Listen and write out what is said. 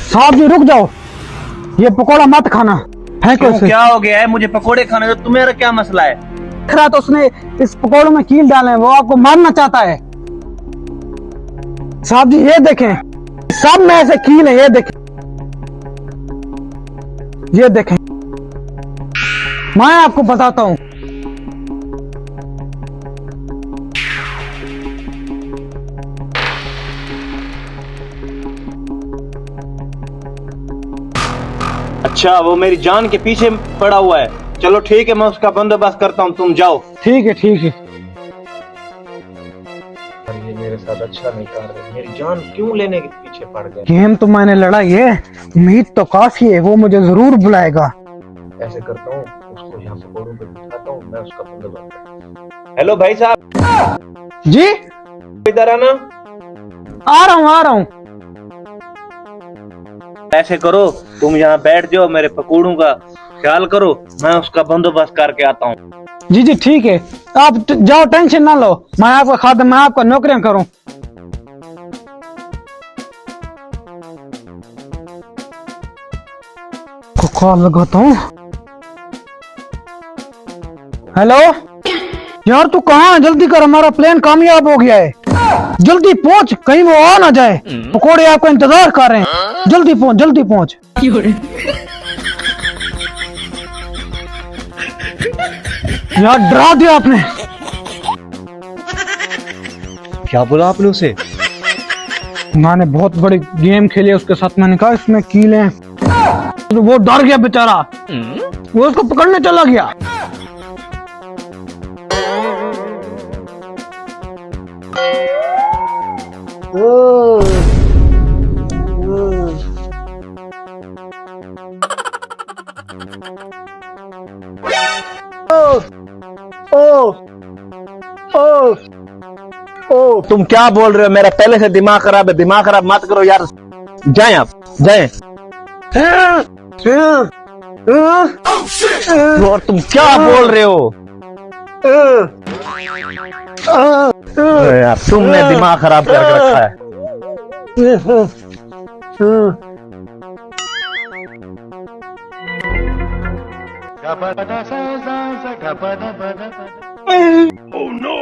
साहब जी रुक जाओ, ये पकोड़ा मत खाना है। क्यों, क्या हो गया है? मुझे पकोड़े खाने तो तुम्हारा क्या मसला है? खरा तो उसने इस पकोड़ों में कील डाले हैं, वो आपको मारना चाहता है। साहब जी ये देखें, सब में ऐसे कील है, ये देखें, ये देखें। मैं आपको बताता हूं। अच्छा, वो मेरी जान के पीछे पड़ा हुआ है। चलो ठीक है, मैं उसका बंदोबस्त करता हूँ, तुम जाओ। ठीक है ठीक है। ये मेरे साथ अच्छा नहीं कर रहे, मेरी जान क्यों लेने के पीछे पड़ गए? गेम तो मैंने लड़ाई है, उम्मीद तो काफी है, वो मुझे जरूर बुलाएगा। ऐसे करता हूँ, उसको यहाँ पकौड़ों पे बिठाता हूँ, मैं उसका बंदोबस्त करता हूँ। हेलो भाई साहब जी इधर आना। आ रहा हूँ। ऐसे करो, तुम यहाँ बैठ जाओ, मेरे पकौड़ों का ख्याल करो, मैं उसका बंदोबस्त करके आता हूँ। जी जी ठीक है, आप जाओ, टेंशन ना लो, मैं आपका खादम, मैं आपका नौकरियां करूं। को कॉल लगाता हूँ। हेलो यार, तू कहाँ है? जल्दी कर, हमारा प्लान कामयाब हो गया है। जल्दी पहुंच, कहीं वो आ ना जाए। पकोड़े आपका इंतजार कर रहे हैं, जल्दी पहुंच, जल्दी पहुंच। यार डरा दिया आपने। क्या बोला आपने उसे? मैंने बहुत बड़ी गेम खेली है उसके साथ, मैंने कहा इसमें कील हैं, तो वो डर गया बेचारा, वो उसको पकड़ने चला गया। तुम क्या बोल रहे हो? मेरा पहले से दिमाग खराब है, दिमाग खराब मत करो यार। जाएं आप, जाएं। और तुम क्या बोल रहे हो यार? तुमने दिमाग खराब करके रखा है। Oh no!